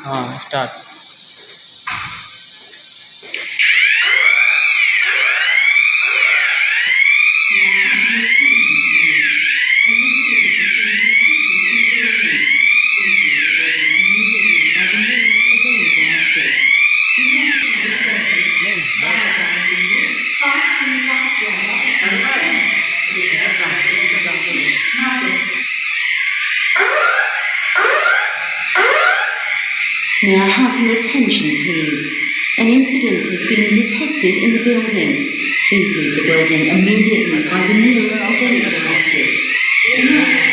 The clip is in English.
Start. May I have your attention, please? An incident has been detected in the building. Please leave the building immediately by the nearest identity exit.